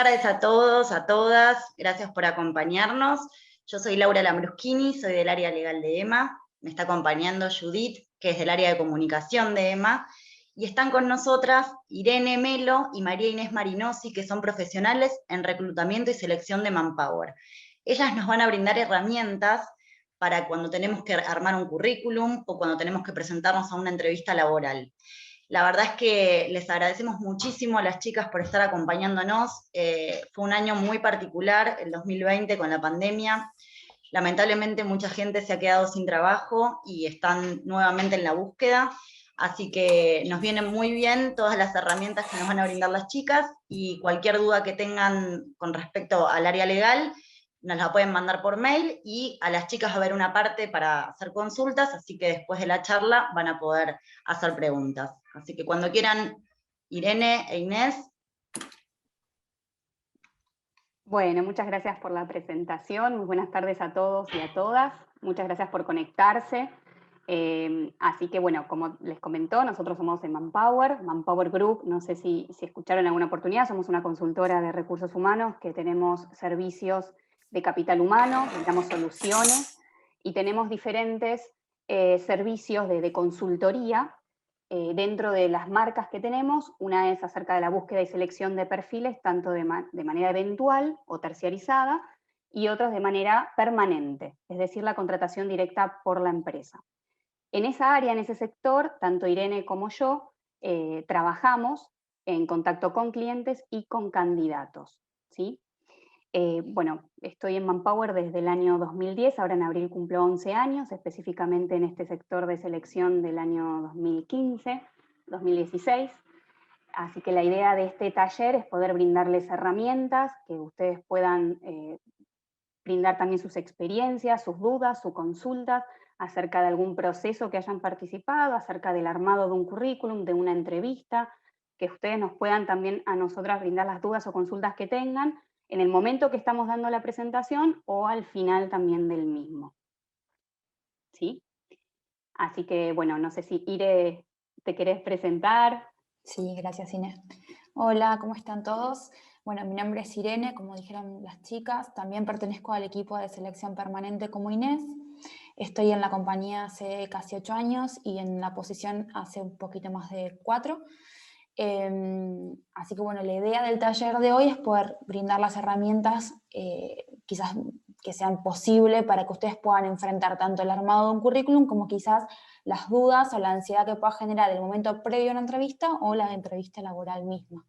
tardes a todos, a todas, gracias por acompañarnos. Yo soy Laura Lambruschini, soy del área legal de EMA, me está acompañando Judith, que es del área de comunicación de EMA, y están con nosotras Irene Melo y María Inés Marinosi, que son profesionales en reclutamiento y selección de Manpower. Ellas nos van a brindar herramientas para cuando tenemos que armar un currículum o cuando tenemos que presentarnos a una entrevista laboral. La verdad es que les agradecemos muchísimo a las chicas por estar acompañándonos. Fue un año muy particular, el 2020, con la pandemia. Lamentablemente mucha gente se ha quedado sin trabajo y están nuevamente en la búsqueda. Así que nos vienen muy bien todas las herramientas que nos van a brindar las chicas, y cualquier duda que tengan con respecto al área legal, nos la pueden mandar por mail, y a las chicas va a haber una parte para hacer consultas, así que después de la charla van a poder hacer preguntas. Así que cuando quieran, Irene e Inés. Bueno, muchas gracias por la presentación. Muy buenas tardes a todos y a todas. Muchas gracias por conectarse. Así que bueno, como les comentó, nosotros somos de Manpower Group. No sé si escucharon alguna oportunidad. Somos una consultora de recursos humanos que tenemos servicios de capital humano, brindamos soluciones y tenemos diferentes servicios de consultoría dentro de las marcas que tenemos. Una es acerca de la búsqueda y selección de perfiles, tanto de manera eventual o terciarizada, y otros de manera permanente, es decir, la contratación directa por la empresa. En esa área, en ese sector, tanto Irene como yo trabajamos en contacto con clientes y con candidatos, ¿sí? Bueno, estoy en Manpower desde el año 2010, ahora en abril cumplo 11 años, específicamente en este sector de selección del año 2015, 2016. Así que la idea de este taller es poder brindarles herramientas, que ustedes puedan brindar también sus experiencias, sus dudas, sus consultas, acerca de algún proceso que hayan participado, acerca del armado de un currículum, de una entrevista, que ustedes nos puedan también a nosotras brindar las dudas o consultas que tengan, en el momento que estamos dando la presentación o al final también del mismo. ¿Sí? Así que, bueno, no sé si Ire, ¿te querés presentar? Sí, gracias Inés. Hola, ¿cómo están todos? Bueno, mi nombre es Irene, como dijeron las chicas. También pertenezco al equipo de selección permanente como Inés. Estoy en la compañía hace casi 8 años y en la posición hace un poquito más de 4. Así que bueno, la idea del taller de hoy es poder brindar las herramientas quizás que sean posibles para que ustedes puedan enfrentar tanto el armado de un currículum como quizás las dudas o la ansiedad que pueda generar el momento previo a una entrevista o la entrevista laboral misma.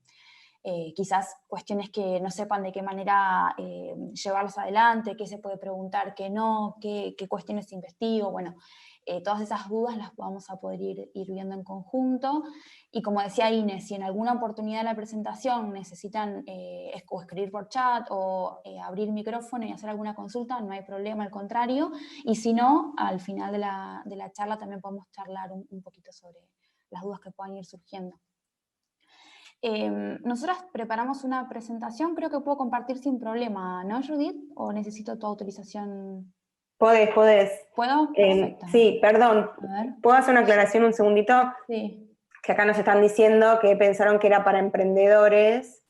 Quizás cuestiones que no sepan de qué manera llevarlas adelante, qué se puede preguntar, qué no, qué cuestiones investigo, bueno, todas esas dudas las vamos a poder ir viendo en conjunto. Y como decía Inés, si en alguna oportunidad de la presentación necesitan o escribir por chat o abrir micrófono y hacer alguna consulta, no hay problema, al contrario. Y si no, al final de la charla también podemos charlar un poquito sobre las dudas que puedan ir surgiendo. Nosotras preparamos una presentación, creo que puedo compartir sin problema, ¿no, Judith? ¿O necesito tu autorización? Podés. ¿Puedo? Perfecto. Sí, perdón. ¿Puedo hacer una aclaración un segundito? Sí. Que acá nos están diciendo que pensaron que era para emprendedores.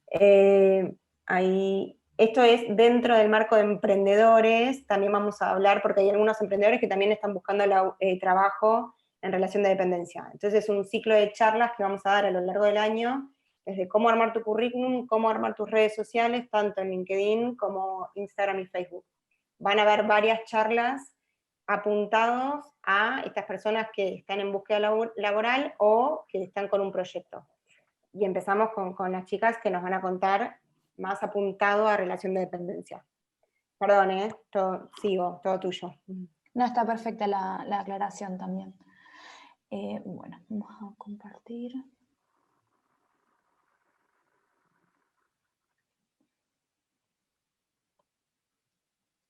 Esto es dentro del marco de emprendedores. También vamos a hablar, porque hay algunos emprendedores que también están buscando trabajo en relación de dependencia. Entonces es un ciclo de charlas que vamos a dar a lo largo del año, desde cómo armar tu currículum, cómo armar tus redes sociales, tanto en LinkedIn como Instagram y Facebook. Van a haber varias charlas apuntados a estas personas que están en búsqueda laboral o que están con un proyecto. Y empezamos con las chicas que nos van a contar más apuntado a relación de dependencia. Perdón, sigo, todo tuyo. No, está perfecta la aclaración también. Bueno, vamos a compartir.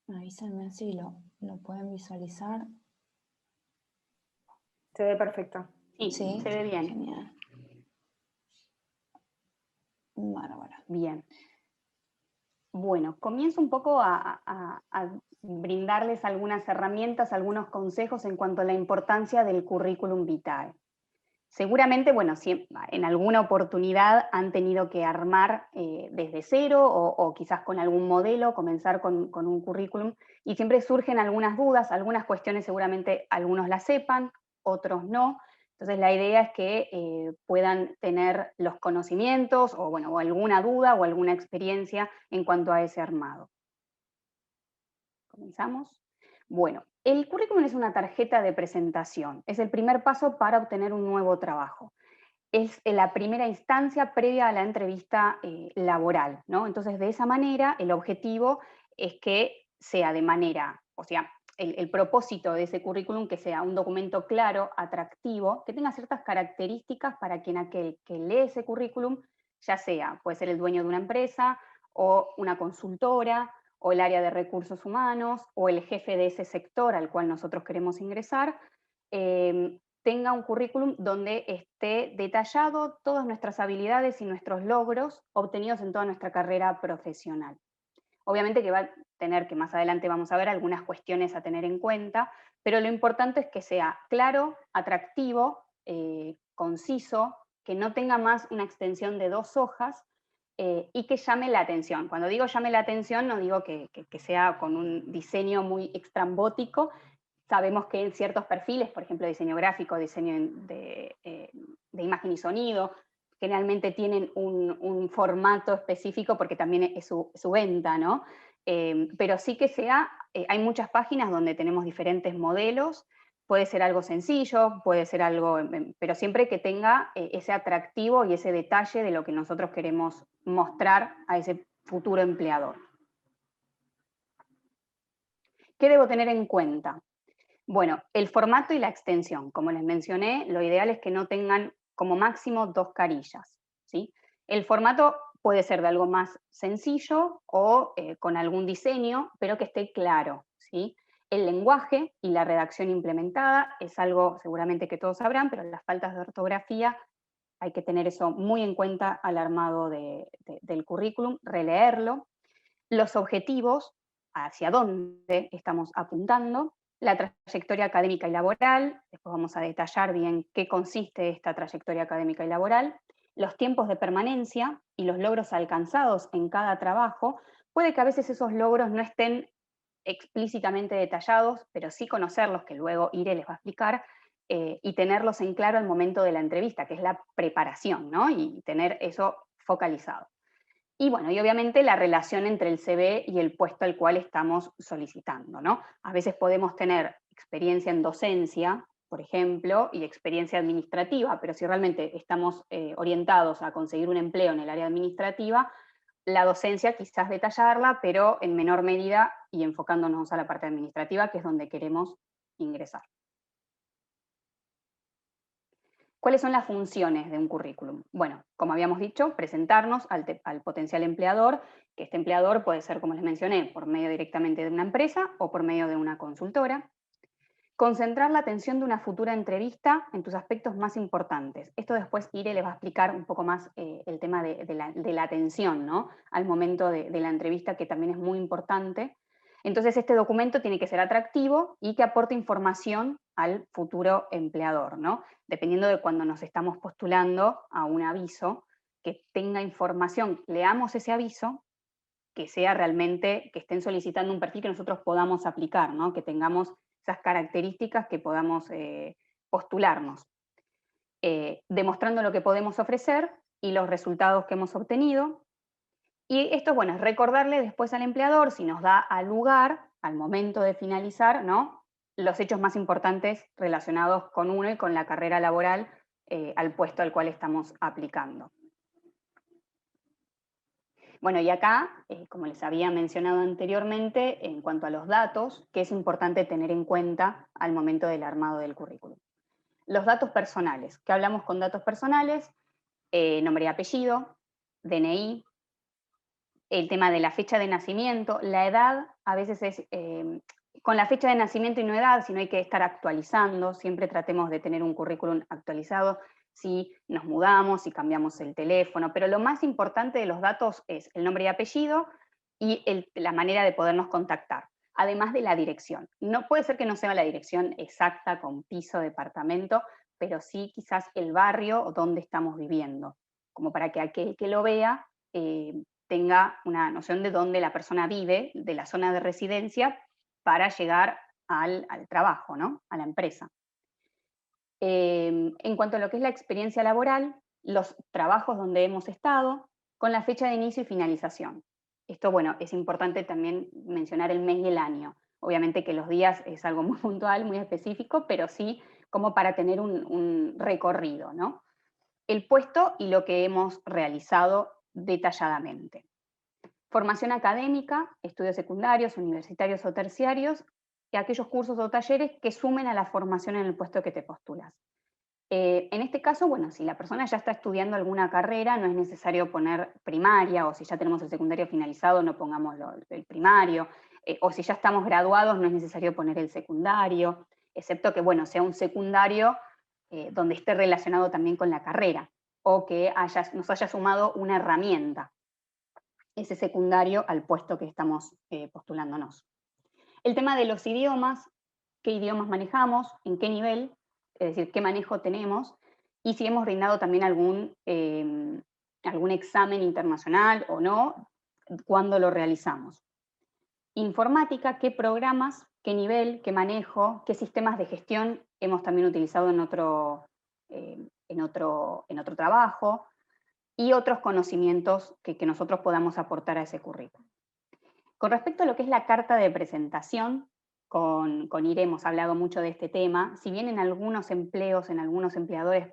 Avísenme si lo pueden visualizar. Se ve perfecto. Sí, se ve bien. Genial. Bárbaro. Bien. Bueno, comienzo un poco a brindarles algunas herramientas, algunos consejos en cuanto a la importancia del currículum vitae. Seguramente, bueno, si en alguna oportunidad han tenido que armar desde cero o quizás con algún modelo, comenzar con un currículum, y siempre surgen algunas dudas, algunas cuestiones seguramente algunos las sepan, otros no. Entonces la idea es que puedan tener los conocimientos o, bueno, o alguna duda o alguna experiencia en cuanto a ese armado. ¿Comenzamos? Bueno, el currículum es una tarjeta de presentación, es el primer paso para obtener un nuevo trabajo. Es la primera instancia previa a la entrevista laboral, ¿no? Entonces, de esa manera, el objetivo es que sea de manera, o sea, el propósito de ese currículum que sea un documento claro, atractivo, que tenga ciertas características para quien aquel que lee ese currículum, ya sea, puede ser el dueño de una empresa o una consultora, o el área de recursos humanos, o el jefe de ese sector al cual nosotros queremos ingresar, tenga un currículum donde esté detallado todas nuestras habilidades y nuestros logros obtenidos en toda nuestra carrera profesional. Obviamente que va a tener, que más adelante vamos a ver, algunas cuestiones a tener en cuenta, pero lo importante es que sea claro, atractivo, conciso, que no tenga más una extensión de 2 hojas, y que llame la atención. Cuando digo llame la atención, no digo que sea con un diseño muy extrambótico. Sabemos que en ciertos perfiles, por ejemplo, diseño gráfico, diseño de imagen y sonido, generalmente tienen un formato específico porque también es su venta, ¿no? Pero sí que sea, hay muchas páginas donde tenemos diferentes modelos, puede ser algo sencillo, puede ser algo, pero siempre que tenga ese atractivo y ese detalle de lo que nosotros queremos mostrar a ese futuro empleador. ¿Qué debo tener en cuenta? Bueno, el formato y la extensión. Como les mencioné, lo ideal es que no tengan como máximo 2 carillas, ¿sí? El formato puede ser de algo más sencillo o con algún diseño, pero que esté claro, ¿sí? El lenguaje y la redacción implementada es algo seguramente que todos sabrán, pero las faltas de ortografía hay que tener eso muy en cuenta al armado del currículum, releerlo. Los objetivos, hacia dónde estamos apuntando, la trayectoria académica y laboral, después vamos a detallar bien qué consiste esta trayectoria académica y laboral, los tiempos de permanencia y los logros alcanzados en cada trabajo. Puede que a veces esos logros no estén explícitamente detallados, pero sí conocerlos, que luego Ire les va a explicar, y tenerlos en claro al momento de la entrevista, que es la preparación, ¿no? Y tener eso focalizado. Y bueno, y obviamente la relación entre el CV y el puesto al cual estamos solicitando, ¿no? A veces podemos tener experiencia en docencia, por ejemplo, y experiencia administrativa, pero si realmente estamos orientados a conseguir un empleo en el área administrativa, la docencia quizás detallarla, pero en menor medida y enfocándonos a la parte administrativa, que es donde queremos ingresar. ¿Cuáles son las funciones de un currículum? Bueno, como habíamos dicho, presentarnos al potencial empleador, que este empleador puede ser, como les mencioné, por medio directamente de una empresa o por medio de una consultora. Concentrar la atención de una futura entrevista en tus aspectos más importantes. Esto después Ire les va a explicar un poco más el tema de la atención, ¿no? Al momento de la entrevista, que también es muy importante. Entonces este documento tiene que ser atractivo y que aporte información al futuro empleador, ¿no? Dependiendo de cuando nos estamos postulando a un aviso, que tenga información, leamos ese aviso, que sea realmente, que estén solicitando un perfil que nosotros podamos aplicar, ¿no? Que tengamos esas características que podamos postularnos, demostrando lo que podemos ofrecer y los resultados que hemos obtenido. Y esto, bueno, es recordarle después al empleador, si nos da al lugar, al momento de finalizar, ¿no? Los hechos más importantes relacionados con uno y con la carrera laboral al puesto al cual estamos aplicando. Bueno, y acá, como les había mencionado anteriormente, en cuanto a los datos, que es importante tener en cuenta al momento del armado del currículum. Los datos personales. ¿Qué hablamos con datos personales? Nombre y apellido, DNI, el tema de la fecha de nacimiento, la edad, a veces es con la fecha de nacimiento y no edad, sino hay que estar actualizando, siempre tratemos de tener un currículum actualizado si nos mudamos, si cambiamos el teléfono, pero lo más importante de los datos es el nombre y apellido y la manera de podernos contactar, además de la dirección. No puede ser que no sea la dirección exacta con piso, departamento, pero sí quizás el barrio o dónde estamos viviendo, como para que aquel que lo vea tenga una noción de dónde la persona vive, de la zona de residencia, para llegar al trabajo, ¿no? A la empresa. En cuanto a lo que es la experiencia laboral, los trabajos donde hemos estado, con la fecha de inicio y finalización. Esto, bueno, es importante también mencionar el mes y el año. Obviamente que los días es algo muy puntual, muy específico, pero sí como para tener un recorrido, ¿no? El puesto y lo que hemos realizado detalladamente. Formación académica, estudios secundarios, universitarios o terciarios, y aquellos cursos o talleres que sumen a la formación en el puesto que te postulas. En este caso, bueno, si la persona ya está estudiando alguna carrera, no es necesario poner primaria, o si ya tenemos el secundario finalizado, no pongamos el primario, o si ya estamos graduados, no es necesario poner el secundario, excepto que, bueno, sea un secundario donde esté relacionado también con la carrera, o que nos haya sumado una herramienta, ese secundario al puesto que estamos postulándonos. El tema de los idiomas, qué idiomas manejamos, en qué nivel, es decir, qué manejo tenemos, y si hemos brindado también algún examen internacional o no, cuándo lo realizamos. Informática, qué programas, qué nivel, qué manejo, qué sistemas de gestión hemos también utilizado en otro trabajo, y otros conocimientos que nosotros podamos aportar a ese currículum. Con respecto a lo que es la carta de presentación, con IRE hemos hablado mucho de este tema. Si bien en algunos empleos, en algunos empleadores,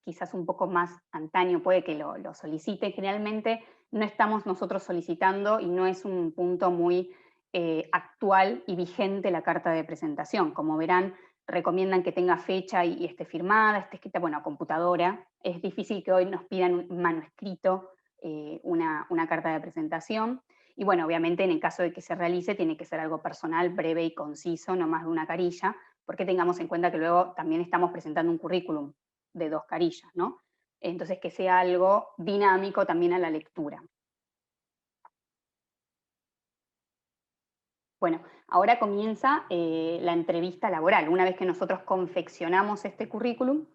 quizás un poco más antaño puede que lo soliciten, generalmente no estamos nosotros solicitando y no es un punto muy actual y vigente la carta de presentación. Como verán, recomiendan que tenga fecha y esté firmada, esté escrita, bueno, a computadora. Es difícil que hoy nos pidan un manuscrito, una carta de presentación. Y bueno, obviamente en el caso de que se realice, tiene que ser algo personal, breve y conciso, no más de una carilla, porque tengamos en cuenta que luego también estamos presentando un currículum de 2 carillas, ¿no? Entonces que sea algo dinámico también a la lectura. Bueno, ahora comienza la entrevista laboral. Una vez que nosotros confeccionamos este currículum,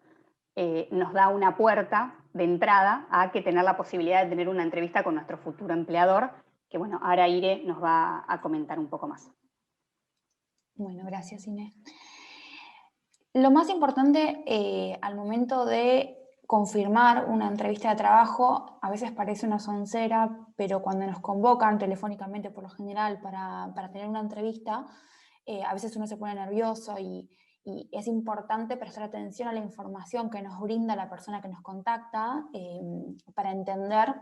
nos da una puerta de entrada a que tener la posibilidad de tener una entrevista con nuestro futuro empleador, que bueno, ahora Ire nos va a comentar un poco más. Bueno, gracias Inés. Lo más importante al momento de confirmar una entrevista de trabajo, a veces parece una soncera, pero cuando nos convocan telefónicamente por lo general para tener una entrevista, a veces uno se pone nervioso y es importante prestar atención a la información que nos brinda la persona que nos contacta para entender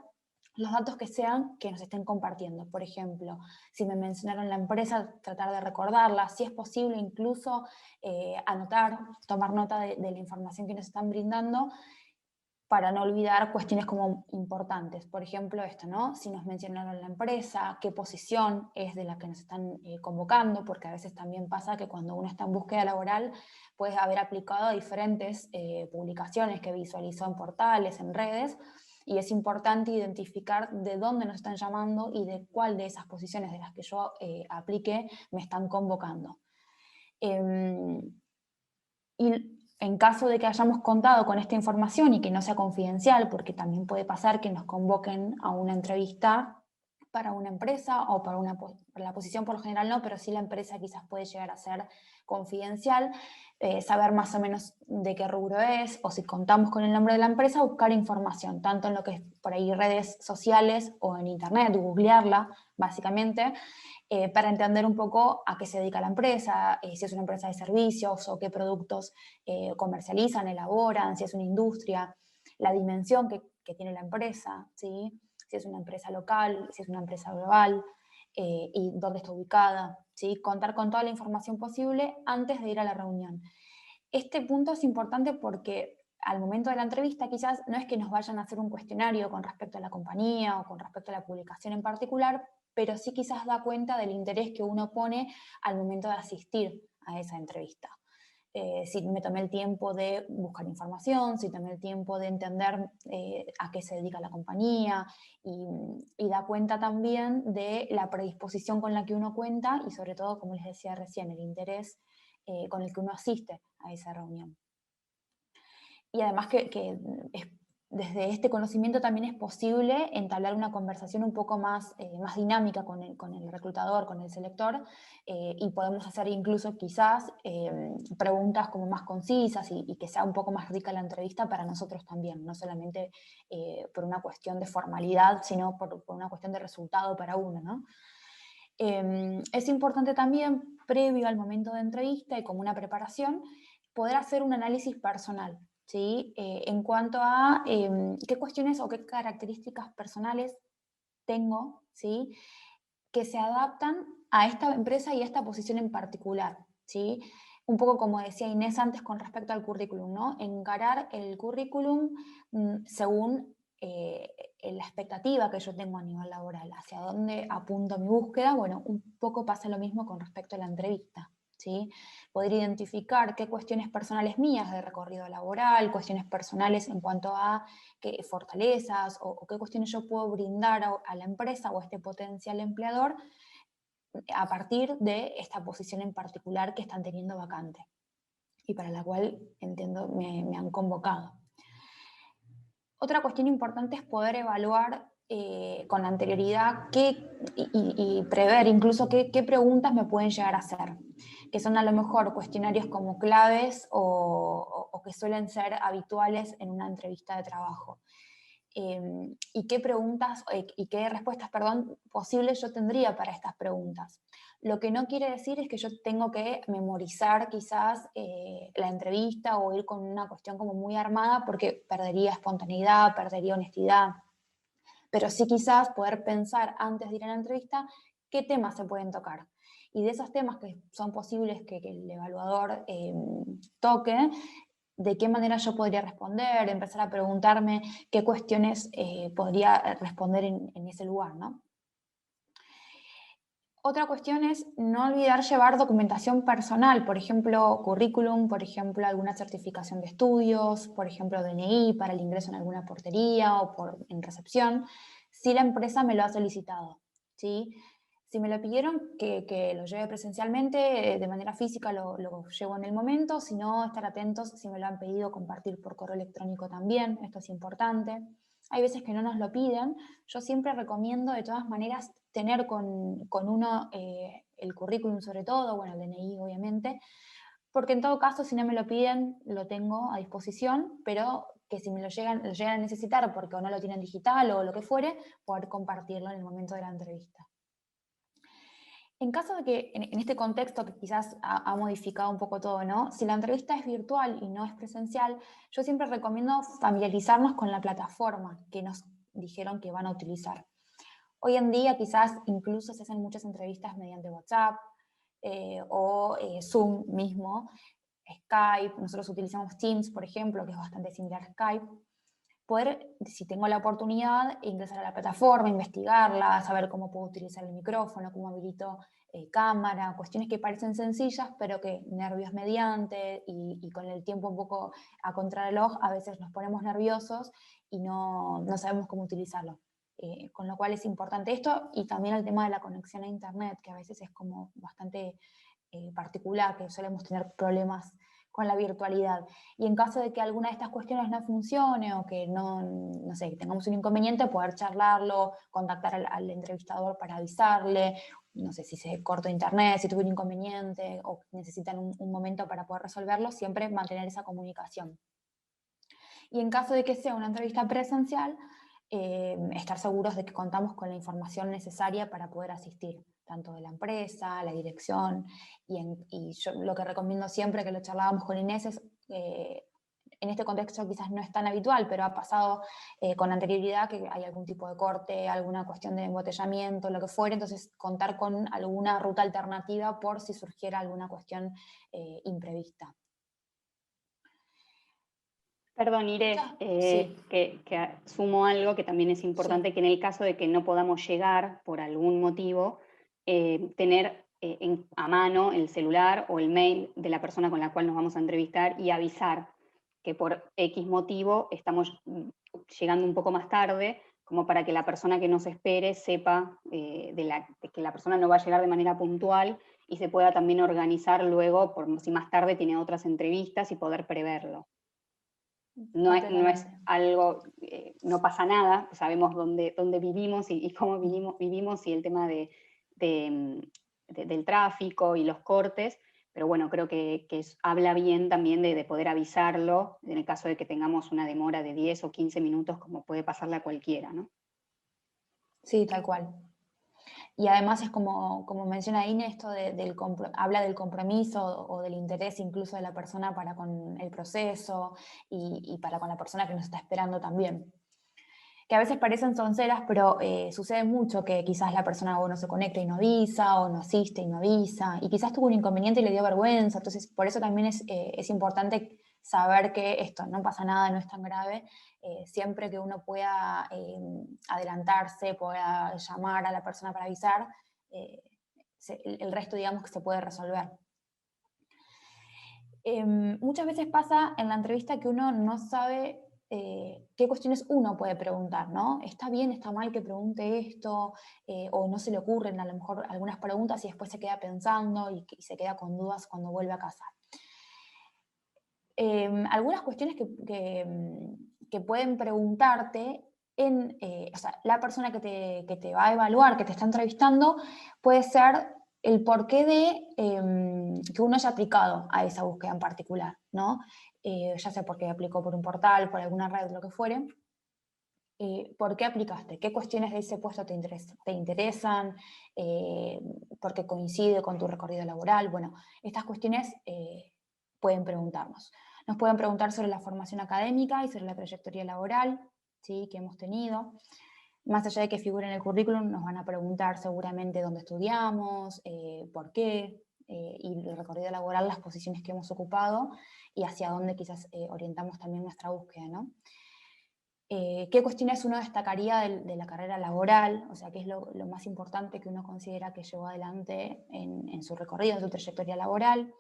los datos que sean que nos estén compartiendo. Por ejemplo, si me mencionaron la empresa, tratar de recordarla, si es posible incluso anotar, tomar nota de la información que nos están brindando para no olvidar cuestiones como importantes. Por ejemplo, esto, ¿no? Si nos mencionaron la empresa, qué posición es de la que nos están convocando, porque a veces también pasa que cuando uno está en búsqueda laboral puede haber aplicado a diferentes publicaciones que visualizó en portales, en redes, y es importante identificar de dónde nos están llamando y de cuál de esas posiciones de las que yo apliqué me están convocando. Y en caso de que hayamos contado con esta información y que no sea confidencial, porque también puede pasar que nos convoquen a una entrevista para una empresa o para la posición por lo general no, pero sí la empresa quizás puede llegar a ser confidencial, saber más o menos de qué rubro es, o si contamos con el nombre de la empresa, buscar información, tanto en lo que es por ahí redes sociales o en internet, googlearla básicamente, para entender un poco a qué se dedica la empresa, si es una empresa de servicios o qué productos comercializan, elaboran, si es una industria, la dimensión que tiene la empresa, ¿sí? Si es una empresa local, si es una empresa global, y dónde está ubicada, ¿sí? Contar con toda la información posible antes de ir a la reunión. Este punto es importante porque al momento de la entrevista quizás no es que nos vayan a hacer un cuestionario con respecto a la compañía o con respecto a la publicación en particular, pero sí quizás da cuenta del interés que uno pone al momento de asistir a esa entrevista. Si me tomé el tiempo de buscar información, si tomé el tiempo de entender a qué se dedica la compañía y da cuenta también de la predisposición con la que uno cuenta y sobre todo, como les decía recién, el interés con el que uno asiste a esa reunión. y además desde este conocimiento también es posible entablar una conversación un poco más dinámica con el reclutador, con el selector, y podemos hacer incluso quizás preguntas como más concisas y que sea un poco más rica la entrevista para nosotros también, no solamente por una cuestión de formalidad, sino por una cuestión de resultado para uno, ¿no? Es importante también, previo al momento de entrevista y como una preparación, poder hacer un análisis personal, ¿sí? En cuanto a qué cuestiones o qué características personales tengo, ¿sí? Que se adaptan a esta empresa y a esta posición en particular, ¿sí? Un poco como decía Inés antes con respecto al currículum, ¿no? Encarar el currículum según la expectativa que yo tengo a nivel laboral, hacia dónde apunto mi búsqueda. Bueno, un poco pasa lo mismo con respecto a la entrevista, ¿sí? Poder identificar qué cuestiones personales mías de recorrido laboral, cuestiones personales en cuanto a qué fortalezas o qué cuestiones yo puedo brindar a la empresa o a este potencial empleador a partir de esta posición en particular que están teniendo vacante y para la cual, entiendo, me han convocado. Otra cuestión importante es poder evaluar con anterioridad y prever incluso qué preguntas me pueden llegar a hacer, que son a lo mejor cuestionarios como claves o que suelen ser habituales en una entrevista de trabajo. Y qué preguntas y qué respuestas, perdón, posibles yo tendría para estas preguntas. Lo que no quiere decir es que yo tengo que memorizar quizás la entrevista o ir con una cuestión como muy armada porque perdería espontaneidad, perdería honestidad. Pero sí quizás poder pensar antes de ir a la entrevista qué temas se pueden tocar. Y de esos temas que son posibles que el evaluador toque, de qué manera yo podría responder, empezar a preguntarme qué cuestiones podría responder en ese lugar, ¿no? Otra cuestión es no olvidar llevar documentación personal, por ejemplo, currículum, por ejemplo, alguna certificación de estudios, por ejemplo, DNI para el ingreso en alguna portería o en recepción, si la empresa me lo ha solicitado, ¿sí? Si me lo pidieron, que lo lleve presencialmente, de manera física lo llevo en el momento, si no, estar atentos si me lo han pedido, compartir por correo electrónico también, esto es importante. Hay veces que no nos lo piden, yo siempre recomiendo de todas maneras tener con uno el currículum sobre todo, bueno, el DNI obviamente, porque en todo caso si no me lo piden lo tengo a disposición, pero que si me lo llegan a necesitar porque o no lo tienen digital o lo que fuere, poder compartirlo en el momento de la entrevista. En caso de que, en este contexto que quizás ha modificado un poco todo, ¿no? Si la entrevista es virtual y no es presencial, yo siempre recomiendo familiarizarnos con la plataforma que nos dijeron que van a utilizar. Hoy en día quizás incluso se hacen muchas entrevistas mediante WhatsApp o Zoom mismo, Skype, nosotros utilizamos Teams, por ejemplo, que es bastante similar a Skype. Poder, si tengo la oportunidad, ingresar a la plataforma, investigarla, saber cómo puedo utilizar el micrófono, cómo habilito cámara, cuestiones que parecen sencillas, pero que nervios mediante y con el tiempo un poco a contrarreloj, a veces nos ponemos nerviosos y no sabemos cómo utilizarlo. Con lo cual es importante esto y también el tema de la conexión a internet, que a veces es como bastante particular, que solemos tener problemas con la virtualidad. Y en caso de que alguna de estas cuestiones no funcione o que no sé, que tengamos un inconveniente, poder charlarlo, contactar al entrevistador para avisarle, no sé si se cortó internet, si tuvo un inconveniente o necesitan un momento para poder resolverlo, siempre mantener esa comunicación. Y en caso de que sea una entrevista presencial, estar seguros de que contamos con la información necesaria para poder asistir, tanto de la empresa, la dirección, y yo lo que recomiendo siempre, que lo charlábamos con Inés, es, en este contexto quizás no es tan habitual, pero ha pasado con anterioridad que hay algún tipo de corte, alguna cuestión de embotellamiento, lo que fuere, entonces contar con alguna ruta alternativa por si surgiera alguna cuestión imprevista. Perdón, Iré, Sí. que sumo algo que también es importante, Sí. que en el caso de que no podamos llegar por algún motivo, tener a mano el celular o el mail de la persona con la cual nos vamos a entrevistar y avisar que por X motivo estamos llegando un poco más tarde, como para que la persona que nos espere sepa de que la persona no va a llegar de manera puntual y se pueda también organizar luego, por si más tarde tiene otras entrevistas y poder preverlo. No es Completamente. algo, no pasa nada, sabemos dónde vivimos y cómo vivimos y el tema del tráfico y los cortes, pero bueno, creo que habla bien también de poder avisarlo en el caso de que tengamos una demora de 10 o 15 minutos, como puede pasarle a cualquiera, ¿no? Sí, tal cual. Y además es como menciona Ine, esto habla del compromiso o del interés incluso de la persona para con el proceso y para con la persona que nos está esperando también. Que a veces parecen sonceras, pero sucede mucho que quizás la persona o no se conecta y no avisa, o no asiste y no avisa, y quizás tuvo un inconveniente y le dio vergüenza, entonces por eso también es importante saber que esto no pasa nada, no es tan grave, siempre que uno pueda adelantarse, pueda llamar a la persona para avisar, el resto digamos que se puede resolver. Muchas veces pasa en la entrevista que uno no sabe qué cuestiones uno puede preguntar, ¿no? ¿Está bien, está mal que pregunte esto? O no se le ocurren a lo mejor algunas preguntas y después se queda pensando y se queda con dudas cuando vuelve a casa. Algunas cuestiones que pueden preguntarte o sea, la persona que te va a evaluar, que te está entrevistando, puede ser el porqué de que uno haya aplicado a esa búsqueda en particular, ¿no? Ya sea porque aplicó por un portal, por alguna red, lo que fuere. ¿Por qué aplicaste? ¿Qué cuestiones de ese puesto te interesan? ¿Por qué coincide con tu recorrido laboral? Bueno, estas cuestiones pueden preguntarnos. Nos pueden preguntar sobre la formación académica y sobre la trayectoria laboral, ¿sí?, que hemos tenido. Más allá de que figure en el currículum, nos van a preguntar seguramente dónde estudiamos, por qué, y el recorrido laboral, las posiciones que hemos ocupado y hacia dónde quizás orientamos también nuestra búsqueda, ¿no? ¿Qué cuestiones uno destacaría de la carrera laboral? O sea, ¿qué es lo más importante que uno considera que llevó adelante en su recorrido, en su trayectoria laboral?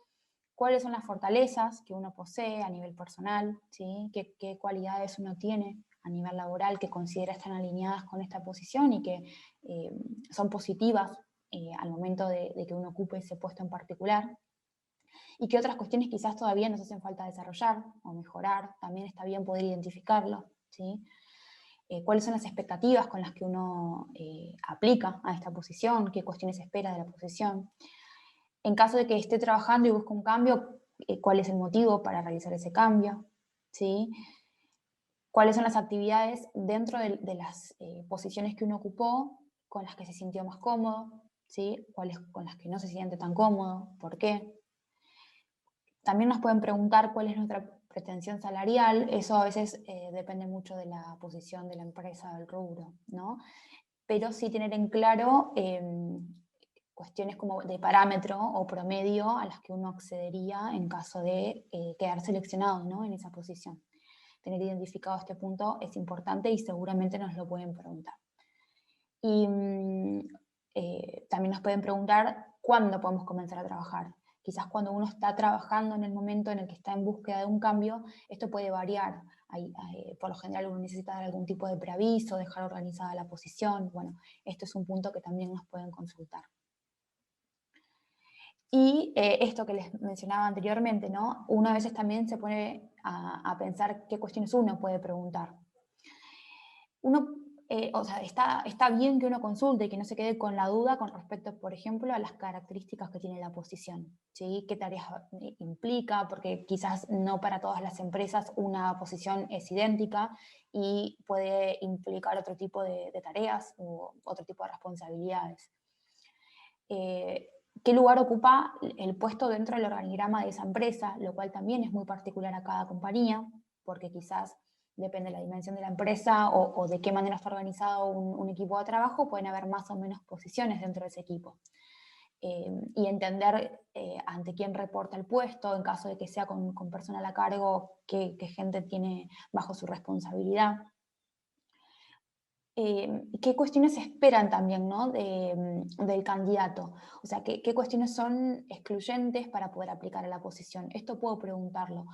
¿Cuáles son las fortalezas que uno posee a nivel personal? ¿Sí? ¿Qué cualidades uno tiene a nivel laboral que considera están alineadas con esta posición y que son positivas al momento de que uno ocupe ese puesto en particular? ¿Y qué otras cuestiones quizás todavía nos hacen falta desarrollar o mejorar? También está bien poder identificarlo, ¿sí? ¿Cuáles son las expectativas con las que uno aplica a esta posición? ¿Qué cuestiones espera de la posición? En caso de que esté trabajando y busque un cambio, ¿cuál es el motivo para realizar ese cambio? ¿Sí? ¿Cuáles son las actividades dentro de las posiciones que uno ocupó con las que se sintió más cómodo? ¿Sí? ¿Cuáles con las que no se siente tan cómodo? ¿Por qué? También nos pueden preguntar cuál es nuestra pretensión salarial. Eso a veces depende mucho de la posición de la empresa, del rubro, ¿no? Pero sí tener en claro cuestiones como de parámetro o promedio a las que uno accedería en caso de quedar seleccionado, ¿no?, en esa posición. Tener identificado este punto es importante y seguramente nos lo pueden preguntar. Y también nos pueden preguntar cuándo podemos comenzar a trabajar. Quizás cuando uno está trabajando en el momento en el que está en búsqueda de un cambio, esto puede variar. Por lo general uno necesita dar algún tipo de preaviso, dejar organizada la posición. Bueno, esto es un punto que también nos pueden consultar. Y esto que les mencionaba anteriormente, ¿no? Uno a veces también se pone a pensar qué cuestiones uno puede preguntar. O sea, está bien que uno consulte y que no se quede con la duda con respecto, por ejemplo, a las características que tiene la posición, ¿sí? ¿Qué tareas implica? Porque quizás no para todas las empresas una posición es idéntica y puede implicar otro tipo de tareas o otro tipo de responsabilidades. ¿Qué lugar ocupa el puesto dentro del organigrama de esa empresa? Lo cual también es muy particular a cada compañía, porque quizás depende de la dimensión de la empresa o de qué manera está organizado un equipo de trabajo, pueden haber más o menos posiciones dentro de ese equipo. Y entender ante quién reporta el puesto, en caso de que sea con personal a cargo, qué gente tiene bajo su responsabilidad. ¿Qué cuestiones esperan también, ¿no?, del candidato? O sea, ¿qué cuestiones son excluyentes para poder aplicar a la posición? Esto puedo preguntarlo.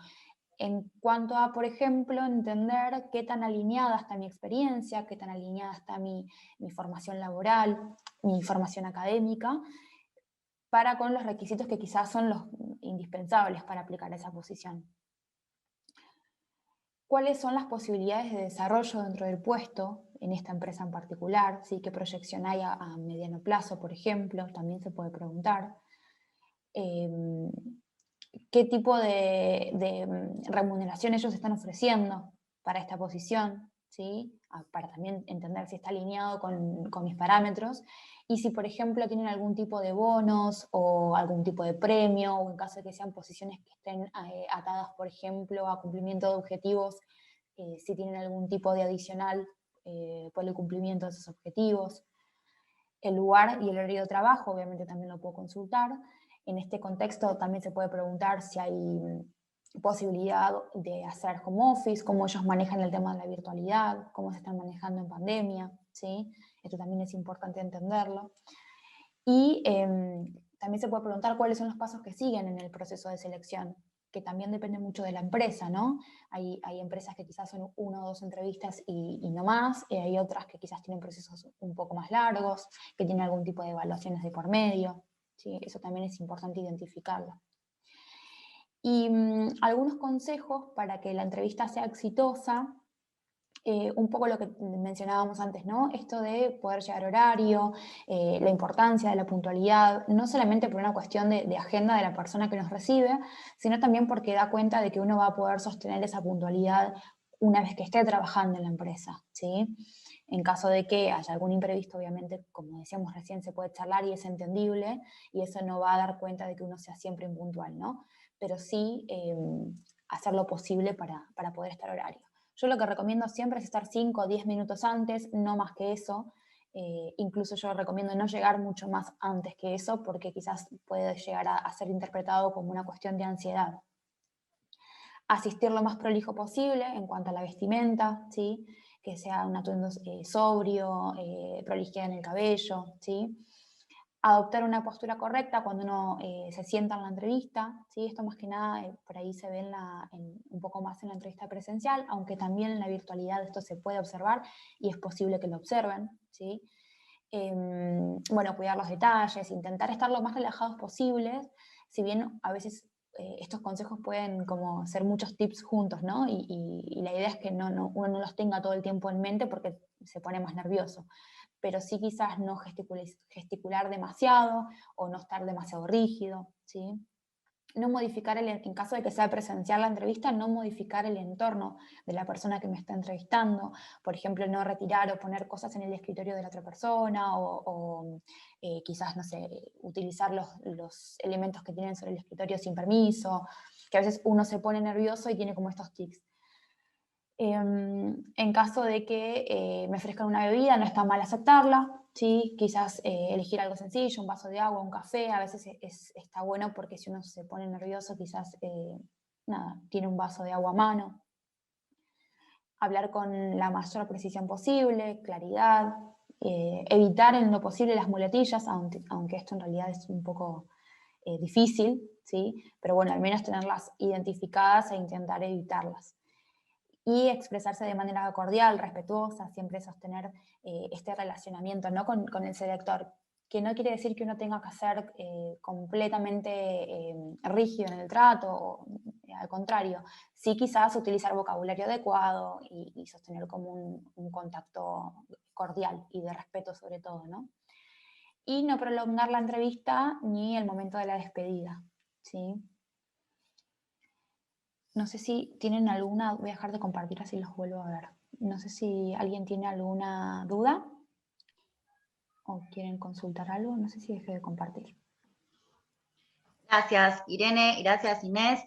En cuanto a, por ejemplo, entender qué tan alineada está mi experiencia, qué tan alineada está mi formación laboral, mi formación académica, para con los requisitos que quizás son los indispensables para aplicar a esa posición. cuáles son las posibilidades de desarrollo dentro del puesto en esta empresa en particular, ¿sí? ¿Qué proyección hay a mediano plazo, por ejemplo? También se puede preguntar. ¿Qué tipo de remuneración ellos están ofreciendo para esta posición? ¿Sí? Para también entender si está alineado con mis parámetros. Y si, por ejemplo, tienen algún tipo de bonos o algún tipo de premio, o en caso de que sean posiciones que estén atadas, por ejemplo, a cumplimiento de objetivos, si tienen algún tipo de adicional por el cumplimiento de esos objetivos. El lugar y el horario de trabajo, obviamente también lo puedo consultar. En este contexto también se puede preguntar si hay posibilidad de hacer home office, cómo ellos manejan el tema de la virtualidad, cómo se están manejando en pandemia, ¿sí? Esto también es importante entenderlo. Y también se puede preguntar cuáles son los pasos que siguen en el proceso de selección, que también depende mucho de la empresa, ¿no? Hay empresas que quizás son 1 o 2 entrevistas y no más, hay otras que quizás tienen procesos un poco más largos, que tienen algún tipo de evaluaciones de por medio, ¿sí? Eso también es importante identificarlo. Y algunos consejos para que la entrevista sea exitosa, un poco lo que mencionábamos antes, ¿no? Esto de poder llegar a horario, la importancia de la puntualidad, no solamente por una cuestión de agenda de la persona que nos recibe, sino también porque da cuenta de que uno va a poder sostener esa puntualidad una vez que esté trabajando en la empresa, ¿sí? En caso de que haya algún imprevisto, obviamente, como decíamos recién, se puede charlar y es entendible, y eso no va a dar cuenta de que uno sea siempre impuntual, ¿no? Pero sí hacer lo posible para poder estar a horario. Yo lo que recomiendo siempre es estar 5 o 10 minutos antes, no más que eso. Incluso yo recomiendo no llegar mucho más antes que eso, porque quizás puede llegar a ser interpretado como una cuestión de ansiedad. Asistir lo más prolijo posible en cuanto a la vestimenta, ¿sí? Que sea un atuendo sobrio, prolijidad en el cabello, ¿sí? Adoptar una postura correcta cuando uno se sienta en la entrevista, ¿sí? Esto más que nada por ahí se ve un poco más en la entrevista presencial, aunque también en la virtualidad esto se puede observar y es posible que lo observen, ¿sí? Bueno, cuidar los detalles, intentar estar lo más relajados posibles, si bien a veces estos consejos pueden como ser muchos tips juntos, ¿no? Y la idea es que uno no los tenga todo el tiempo en mente porque se pone más nervioso. Pero sí quizás no gesticular demasiado o no estar demasiado rígido, ¿sí? No modificar, en caso de que sea presencial la entrevista, no modificar el entorno de la persona que me está entrevistando. Por ejemplo, no retirar o poner cosas en el escritorio de la otra persona o quizás, no sé, utilizar los elementos que tienen sobre el escritorio sin permiso, que a veces uno se pone nervioso y tiene como estos tics. En caso de que me ofrezcan una bebida, no está mal aceptarla, ¿sí? Quizás elegir algo sencillo, un vaso de agua, un café, a veces está bueno porque si uno se pone nervioso, quizás, nada, tiene un vaso de agua a mano. Hablar con la mayor precisión posible, claridad, evitar en lo posible las muletillas, aunque esto en realidad es un poco difícil, ¿sí? Pero bueno, al menos tenerlas identificadas e intentar evitarlas. Y expresarse de manera cordial, respetuosa, siempre sostener este relacionamiento, ¿no? con el selector, que no quiere decir que uno tenga que ser completamente rígido en el trato, al contrario, sí quizás utilizar vocabulario adecuado y sostener como un contacto cordial y de respeto sobre todo, ¿no? Y no prolongar la entrevista ni el momento de la despedida, ¿sí? No sé si tienen alguna, voy a dejar de compartir así los vuelvo a ver. No sé si alguien tiene alguna duda o quieren consultar algo, no sé si dejé de compartir. Gracias, Irene, gracias, Inés.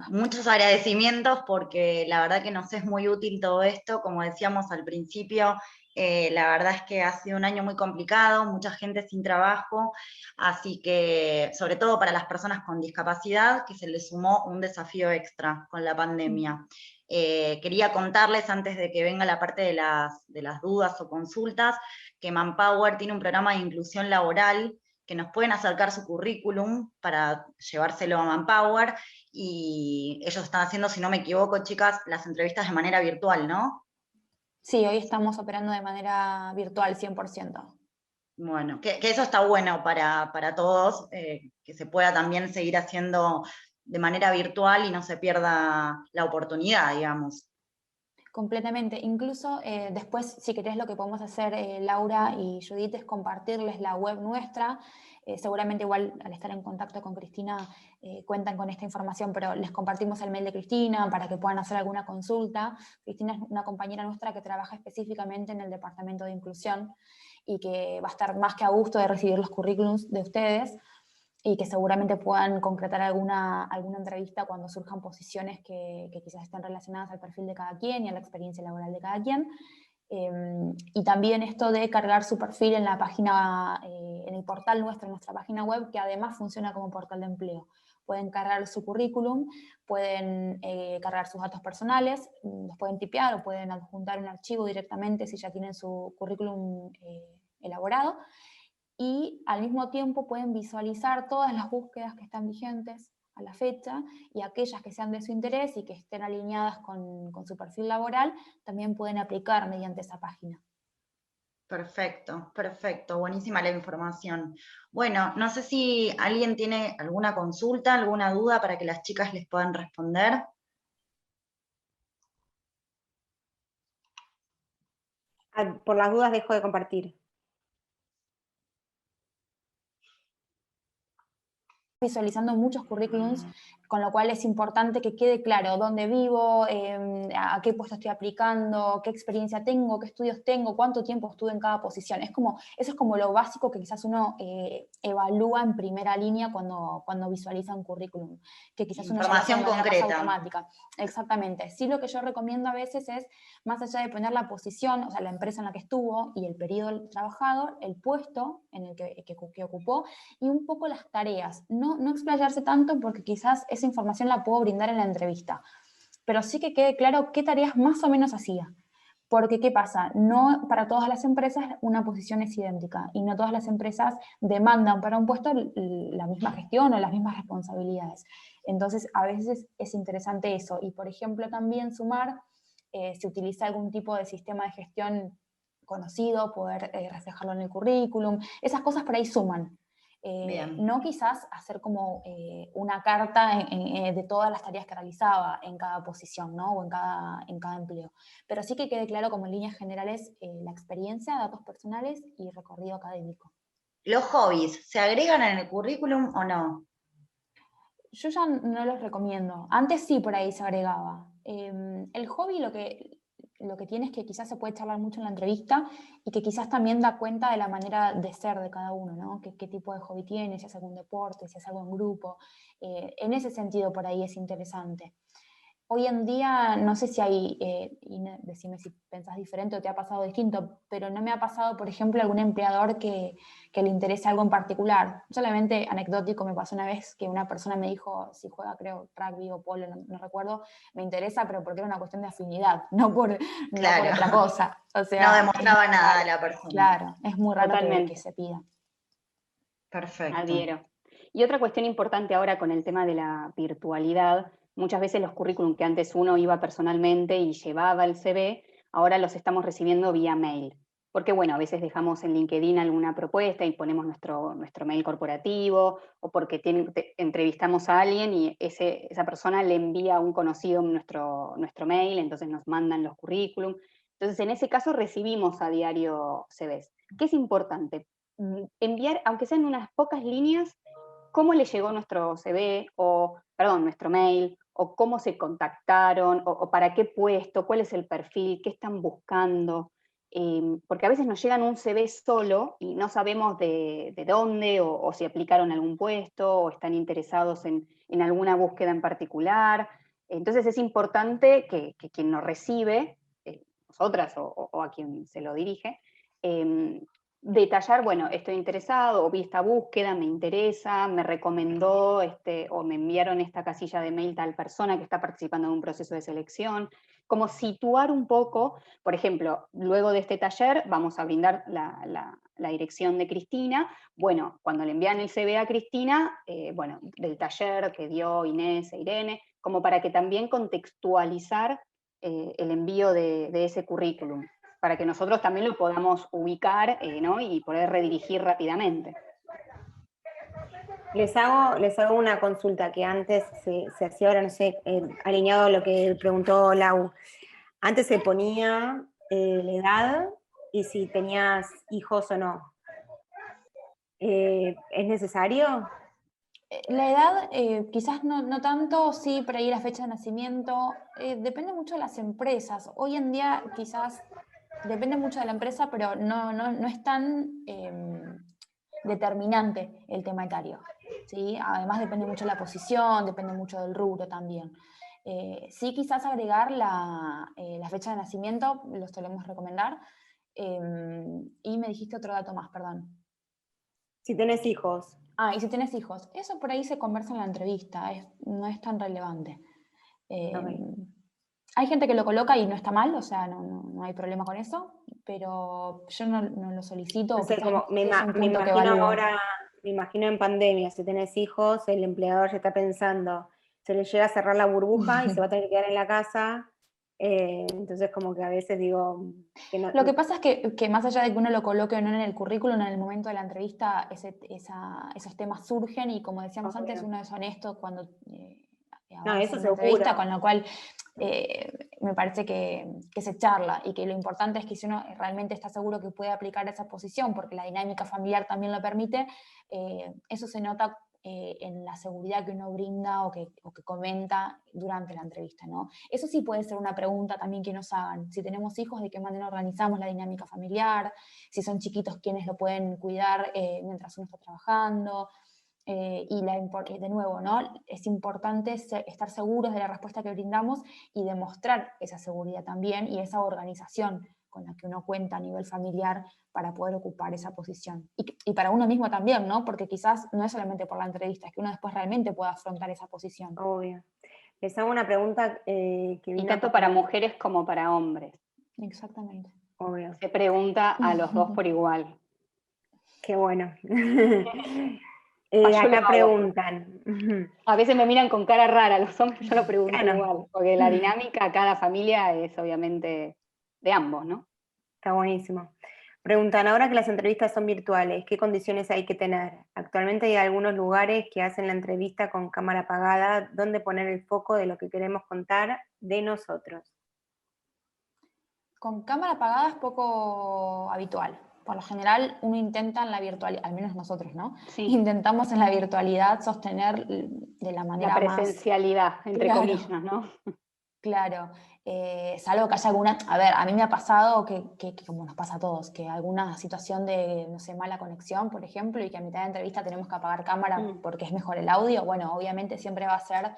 Muchos agradecimientos porque la verdad que nos es muy útil todo esto, como decíamos al principio, la verdad es que ha sido un año muy complicado, mucha gente sin trabajo, así que sobre todo para las personas con discapacidad, que se les sumó un desafío extra con la pandemia. Quería contarles antes de que venga la parte de las dudas o consultas, que Manpower tiene un programa de inclusión laboral que nos pueden acercar su currículum para llevárselo a Manpower, y ellos están haciendo, si no me equivoco, chicas, las entrevistas de manera virtual, ¿no? Sí, hoy estamos operando de manera virtual 100%. Bueno, que eso está bueno para todos, que se pueda también seguir haciendo de manera virtual y no se pierda la oportunidad, digamos. Completamente. Incluso después, si querés, lo que podemos hacer, Laura y Judith, es compartirles la web nuestra. Seguramente igual al estar en contacto con Cristina cuentan con esta información, pero les compartimos el mail de Cristina para que puedan hacer alguna consulta. Cristina es una compañera nuestra que trabaja específicamente en el departamento de inclusión y que va a estar más que a gusto de recibir los currículums de ustedes y que seguramente puedan concretar alguna entrevista cuando surjan posiciones que quizás estén relacionadas al perfil de cada quien y a la experiencia laboral de cada quien. Y también esto de cargar su perfil en la página, en el portal nuestro, en nuestra página web, que además funciona como portal de empleo. Pueden cargar su currículum, pueden cargar sus datos personales, los pueden tipear o pueden adjuntar un archivo directamente si ya tienen su currículum elaborado. Y al mismo tiempo pueden visualizar todas las búsquedas que están vigentes a la fecha y aquellas que sean de su interés y que estén alineadas con su perfil laboral, también pueden aplicar mediante esa página. Perfecto, perfecto, buenísima la información. Bueno, no sé si alguien tiene alguna consulta, alguna duda para que las chicas les puedan responder. Por las dudas dejo de compartir. Visualizando muchos currículums, con lo cual es importante que quede claro dónde vivo, a qué puesto estoy aplicando, qué experiencia tengo, qué estudios tengo, cuánto tiempo estuve en cada posición. Eso es como lo básico que quizás uno evalúa en primera línea cuando visualiza un currículum, que quizás uno ya lo hace de manera más automática. Exactamente. Sí, lo que yo recomiendo a veces es, más allá de poner la posición, o sea, la empresa en la que estuvo y el periodo trabajado, el puesto en el que ocupó y un poco las tareas. No explayarse tanto porque quizás esa información la puedo brindar en la entrevista, pero sí que quede claro qué tareas más o menos hacía. Porque, ¿qué pasa? No para todas las empresas una posición es idéntica y no todas las empresas demandan para un puesto la misma gestión o las mismas responsabilidades. Entonces, a veces es interesante eso. Y, por ejemplo, también sumar, si utiliza algún tipo de sistema de gestión conocido, poder reflejarlo en el currículum. Esas cosas por ahí suman. No quizás hacer como una carta de todas las tareas que realizaba en cada posición, ¿no? O en cada empleo. Pero sí que quede claro como en líneas generales la experiencia, datos personales y recorrido académico. ¿Los hobbies se agregan en el currículum o no? Yo ya no los recomiendo. Antes sí por ahí se agregaba. El hobby lo que tiene es que quizás se puede charlar mucho en la entrevista y que quizás también da cuenta de la manera de ser de cada uno, ¿no? ¿Qué tipo de hobby tiene? Si es algún deporte, si es algo en grupo. En ese sentido por ahí es interesante. Hoy en día, no sé si hay, decime si pensás diferente o te ha pasado distinto, pero no me ha pasado, por ejemplo, algún empleador que le interese algo en particular. Solamente anecdótico, me pasó una vez que una persona me dijo si juega, creo, rugby o polo, no recuerdo, me interesa, pero porque era una cuestión de afinidad, no por otra cosa. O sea, no demostraba nada a la persona. Claro, es muy raro que se pida. Perfecto. Adhiero. Y otra cuestión importante ahora con el tema de la virtualidad, muchas veces los currículum que antes uno iba personalmente y llevaba el CV, ahora los estamos recibiendo vía mail. Porque bueno, a veces dejamos en LinkedIn alguna propuesta y ponemos nuestro mail corporativo, o porque entrevistamos a alguien y esa persona le envía a un conocido nuestro mail, entonces nos mandan los currículum. Entonces en ese caso recibimos a diario CVs. ¿Qué es importante? Enviar, aunque sean unas pocas líneas, cómo le llegó nuestro CV, nuestro mail, o cómo se contactaron, o para qué puesto, cuál es el perfil, qué están buscando, porque a veces nos llegan un CV solo y no sabemos de dónde, o si aplicaron a algún puesto, o están interesados en alguna búsqueda en particular. Entonces es importante que quien nos recibe, nosotras o a quien se lo dirige, detallar, bueno, estoy interesado, o vi esta búsqueda, me interesa, me recomendó, o me enviaron esta casilla de mail tal persona que está participando en un proceso de selección, como situar un poco, por ejemplo, luego de este taller vamos a brindar la dirección de Cristina, bueno, cuando le envían el CV a Cristina, bueno, del taller que dio Inés e Irene, como para que también contextualizar el envío de ese currículum, para que nosotros también lo podamos ubicar, ¿no? Y poder redirigir rápidamente. Les hago una consulta que antes se hacía, ahora no sé, alineado a lo que preguntó Lau. Antes se ponía la edad y si tenías hijos o no. ¿Es necesario? La edad, quizás no tanto, sí, por ahí la fecha de nacimiento, depende mucho de las empresas. Hoy en día quizás depende mucho de la empresa, pero no es tan determinante el tema etario, ¿sí? Además depende mucho de la posición, depende mucho del rubro también. Sí, quizás agregar la fecha de nacimiento, lo solemos recomendar. Y me dijiste otro dato más, perdón. Si tenés hijos. Ah, y si tienes hijos, eso por ahí se conversa en la entrevista, no es tan relevante. Okay. Hay gente que lo coloca y no está mal, o sea, no hay problema con eso, pero yo no lo solicito. No O sé, quizás como es un me punto que imagino evalúo. ahora, me imagino en pandemia, si tenés hijos, el empleador ya está pensando, se le llega a cerrar la burbuja y se va a tener que quedar en la casa. Entonces como que a veces digo que no. Lo que pasa es que más allá de que uno lo coloque o no en el currículum, en el momento de la entrevista esos temas surgen y como decíamos antes, Obvio. uno es honesto cuando No, avanza eso en una entrevista, seguro. con lo cual me parece que se charla y que lo importante es que si uno realmente está seguro que puede aplicar esa posición, porque la dinámica familiar también lo permite, eso se nota en la seguridad que uno brinda o que comenta durante la entrevista, ¿no? Eso sí puede ser una pregunta también que nos hagan. Si tenemos hijos, ¿de qué manera organizamos la dinámica familiar? Si son chiquitos, ¿quiénes lo pueden cuidar mientras uno está trabajando? De nuevo, ¿no? Es importante estar seguros de la respuesta que brindamos y demostrar esa seguridad también y esa organización con la que uno cuenta a nivel familiar para poder ocupar esa posición. Y para uno mismo también, ¿no? Porque quizás no es solamente por la entrevista, es que uno después realmente pueda afrontar esa posición. Obvio. Les hago una pregunta que Y vino tanto para mujeres como para hombres. Exactamente. Obvio. Se pregunta a los dos por igual. Qué bueno. Yo lo Acá hago. preguntan. A veces me miran con cara rara los hombres, yo lo pregunto Claro. igual, porque la dinámica cada familia es obviamente de ambos, ¿no? Está buenísimo. Preguntan, ahora que las entrevistas son virtuales, ¿qué condiciones hay que tener? Actualmente hay algunos lugares que hacen la entrevista con cámara apagada, ¿dónde poner el foco de lo que queremos contar de nosotros? Con cámara apagada es poco habitual. Por lo general, uno intenta en la virtualidad, al menos nosotros, ¿no? Sí. Intentamos en la virtualidad sostener de la manera La más... presencialidad, entre Claro. comillas, ¿no? Claro, salvo que haya alguna, a ver, a mí me ha pasado que como nos pasa a todos, que alguna situación de, no sé, mala conexión, por ejemplo, y que a mitad de entrevista tenemos que apagar cámara porque es mejor el audio, bueno, obviamente siempre va a ser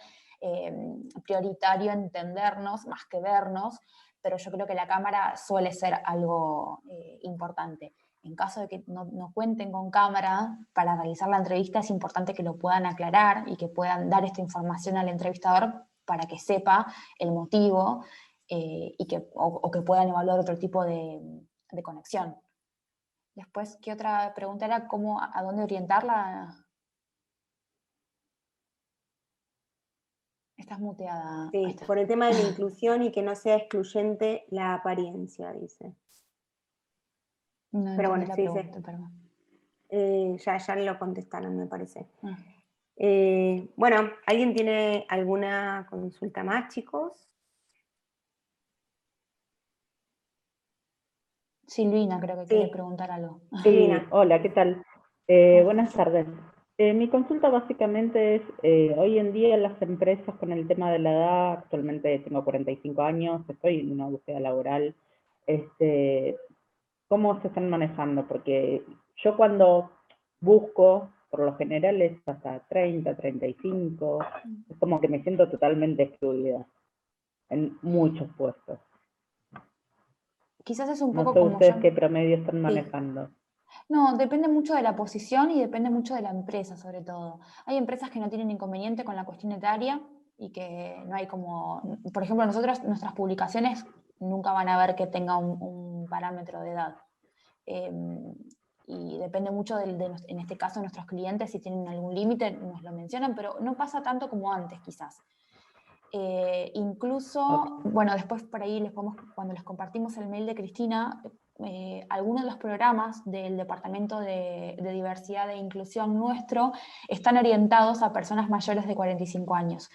prioritario entendernos más que vernos, pero yo creo que la cámara suele ser algo importante. En caso de que no cuenten con cámara para realizar la entrevista, es importante que lo puedan aclarar y que puedan dar esta información al entrevistador para que sepa el motivo o que puedan evaluar otro tipo de conexión. Después, ¿qué otra pregunta era? ¿A dónde orientarla? Estás muteada. Ahí Sí, está. por el tema de la inclusión y que no sea excluyente la apariencia, dice. No Pero entendí bueno, la sí, sí. pregunta, perdón. Ya lo contestaron, me parece. Ah. Bueno, ¿alguien tiene alguna consulta más, chicos? Silvina creo que quiere Sí, preguntar algo. Silvina. Hola, ¿qué tal? Buenas tardes. Mi consulta básicamente es, hoy en día las empresas con el tema de la edad, actualmente tengo 45 años, estoy en una búsqueda laboral, ¿cómo se están manejando? Porque yo cuando busco, por lo general es hasta 30, 35, es como que me siento totalmente excluida en muchos puestos. Quizás es un No poco sé como ustedes yo. qué promedio están Sí. manejando. No, depende mucho de la posición y depende mucho de la empresa, sobre todo. Hay empresas que no tienen inconveniente con la cuestión etaria y que no hay como, por ejemplo, nosotros, nuestras publicaciones nunca van a ver que tenga un parámetro de edad. Y depende mucho en este caso, de nuestros clientes, si tienen algún límite, nos lo mencionan, pero no pasa tanto como antes, quizás. Incluso, bueno, después por ahí cuando les compartimos el mail de Cristina, algunos de los programas del Departamento de Diversidad e Inclusión nuestro están orientados a personas mayores de 45 años.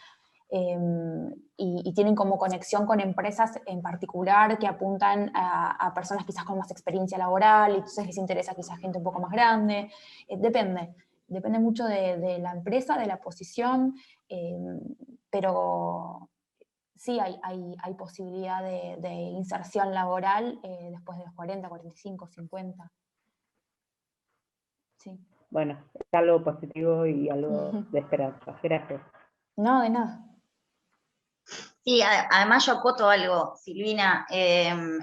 Y tienen como conexión con empresas en particular que apuntan a personas quizás con más experiencia laboral, y entonces les interesa quizás gente un poco más grande. Depende mucho de la empresa, de la posición, pero sí hay posibilidad de inserción laboral después de los 40, 45, 50. Sí. Bueno, es algo positivo y algo de esperanza. Gracias. No, de nada. Sí, además yo acoto algo, Silvina,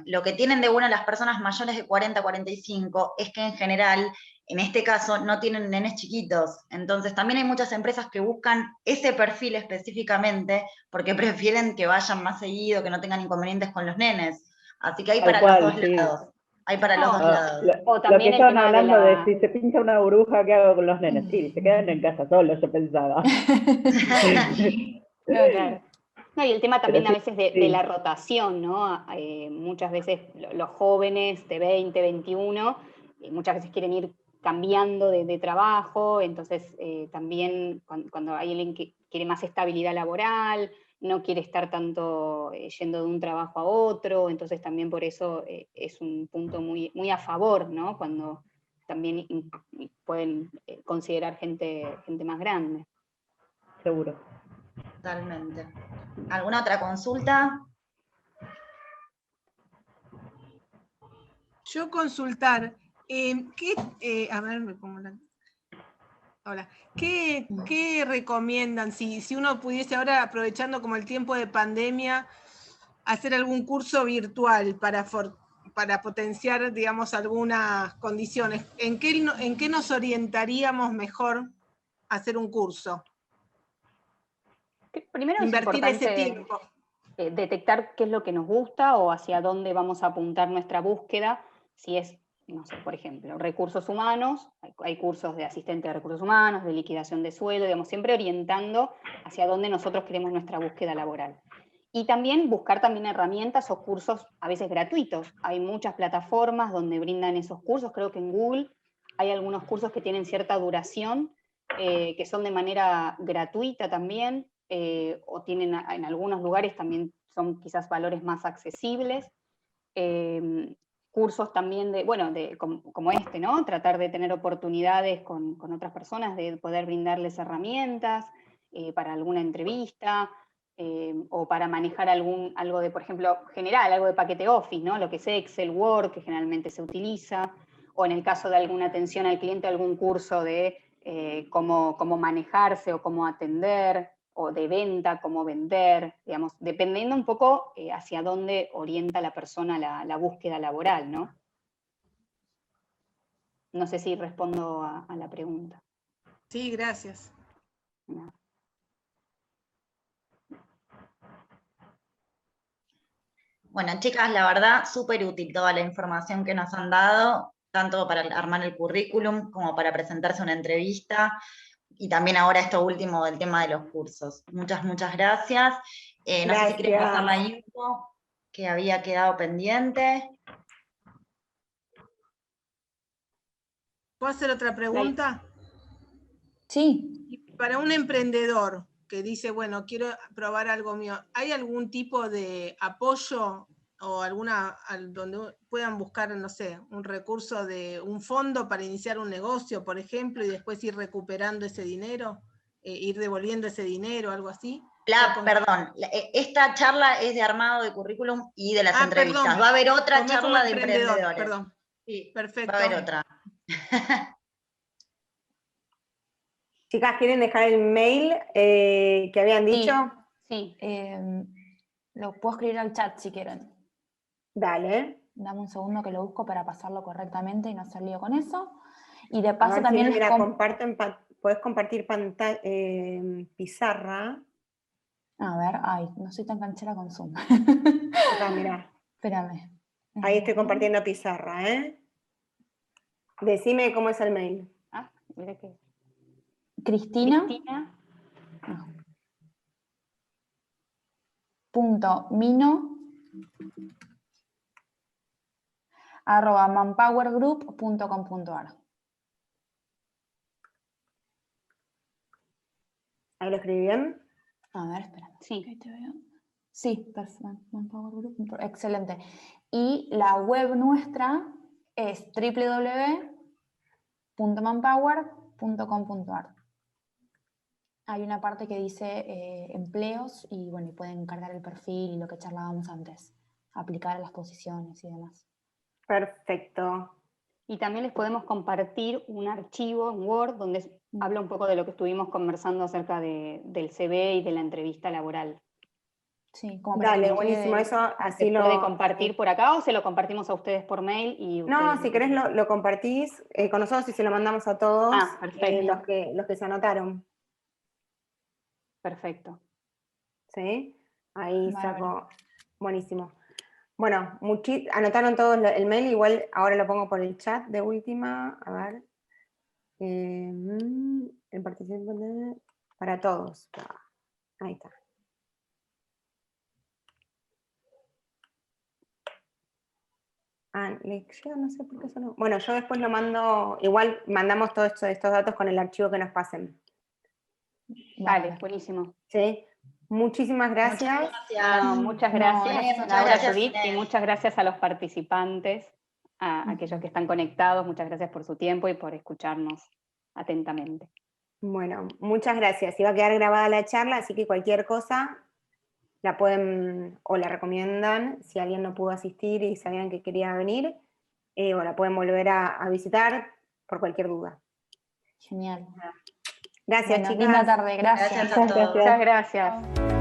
lo que tienen de bueno las personas mayores de 40, 45 es que en general, en este caso, no tienen nenes chiquitos, entonces también hay muchas empresas que buscan ese perfil específicamente porque prefieren que vayan más seguido, que no tengan inconvenientes con los nenes, así que hay Tal para cual, los dos sí. lados, hay para los dos lados. O Lo también que el estaban tema de hablando de la... si se pincha una burbuja, ¿qué hago con los nenes? Sí, se quedan en casa solos, yo pensaba. No, claro. No, y el tema también Pero a sí, veces de la rotación, ¿no? Muchas veces los jóvenes de 20, 21, muchas veces quieren ir cambiando de trabajo, entonces también cuando hay alguien que quiere más estabilidad laboral, no quiere estar tanto yendo de un trabajo a otro, entonces también por eso es un punto muy, muy a favor, ¿no? Cuando también pueden considerar gente más grande. seguro. Totalmente. ¿Alguna otra consulta? Yo consultar, a ver, me pongo la... Hola. ¿Qué recomiendan si uno pudiese ahora, aprovechando como el tiempo de pandemia, hacer algún curso virtual para potenciar, digamos, algunas condiciones? ¿En qué nos orientaríamos mejor a hacer un curso? Primero es Invertir ese importante tiempo. detectar qué es lo que nos gusta o hacia dónde vamos a apuntar nuestra búsqueda. Si es, no sé, por ejemplo, recursos humanos, hay cursos de asistente de recursos humanos, de liquidación de sueldo, digamos, siempre orientando hacia dónde nosotros queremos nuestra búsqueda laboral. Y también buscar también herramientas o cursos a veces gratuitos. Hay muchas plataformas donde brindan esos cursos. Creo que en Google hay algunos cursos que tienen cierta duración, que son de manera gratuita también, o tienen en algunos lugares también son quizás valores más accesibles. Cursos también como este, ¿no? Tratar de tener oportunidades con otras personas, de poder brindarles herramientas para alguna entrevista, o para manejar algo de, por ejemplo, general, algo de paquete Office, ¿no? Lo que es Excel, Word, que generalmente se utiliza, o en el caso de alguna atención al cliente, algún curso de cómo manejarse o cómo atender, o de venta, cómo vender, digamos, dependiendo un poco hacia dónde orienta la persona la búsqueda laboral, ¿no? No sé si respondo a la pregunta. Sí, gracias. No. Bueno, chicas, la verdad, súper útil toda la información que nos han dado, tanto para armar el currículum como para presentarse a una entrevista, y también ahora esto último del tema de los cursos. Muchas, muchas gracias. No sé si quieren pasar la info que había quedado pendiente. ¿Puedo hacer otra pregunta? Sí. Para un emprendedor que dice, bueno, quiero probar algo mío, ¿hay algún tipo de apoyo o donde puedan buscar, no sé, un recurso de un fondo para iniciar un negocio, por ejemplo, y después ir recuperando ese dinero, ir devolviendo ese dinero, algo así? Perdón, esta charla es de armado de currículum y de las entrevistas. Perdón, Va a haber otra tomé como charla de emprendedor, emprendedores. perdón. Sí, Perfecto. va a haber otra. Chicas, ¿quieren dejar el mail que habían dicho? Sí. Lo puedo escribir al chat si quieren. Dale. Dame un segundo que lo busco para pasarlo correctamente y no hacer lío con eso. Y de A paso ver, también si puedes compartir pizarra. A ver, ay, no soy tan canchera con Zoom. Acá, mirá. Espérame. Ahí estoy compartiendo pizarra, ¿eh? Decime cómo es el mail. Ah, mira que... Cristina. No. Punto Mino @manpowergroup.com.ar. ¿Ahí lo escribí bien? A ver, espera. Sí. ¿Qué te veo? Sí, perfecto. Manpower Group, excelente. Y la web nuestra es www.manpower.com.ar. Hay una parte que dice empleos y bueno, y pueden cargar el perfil y lo que charlábamos antes, aplicar a las posiciones y demás. Perfecto. Y también les podemos compartir un archivo en Word donde habla un poco de lo que estuvimos conversando acerca del CV y de la entrevista laboral. Sí, como para que Dale, nos buenísimo. quede- Eso ¿Se así puede compartir por acá o se lo compartimos a ustedes por mail? Y No, ustedes si querés lo compartís con nosotros y se lo mandamos a todos perfecto. los que se anotaron. Perfecto. ¿Sí? Ahí Bárbaro. saco. Buenísimo. Bueno, anotaron todos el mail, igual ahora lo pongo por el chat de última. A ver. El participante para todos. Ahí está. Le llega, no sé por qué eso no. Bueno, yo después lo mando, igual mandamos todos estos datos con el archivo que nos pasen. Dale, buenísimo. ¿Sí? Muchísimas gracias. Muchas gracias. No, muchas No, gracias, muchas Laura, gracias, Judith, y Inés. muchas gracias a los participantes, a aquellos que están conectados. Muchas gracias por su tiempo y por escucharnos atentamente. Bueno, muchas gracias. Iba a quedar grabada la charla, así que cualquier cosa la pueden o la recomiendan si alguien no pudo asistir y sabían que quería venir, o la pueden volver a visitar por cualquier duda. Genial. Gracias, Bueno, chicas. linda tarde, gracias. Gracias a todos. Muchas gracias.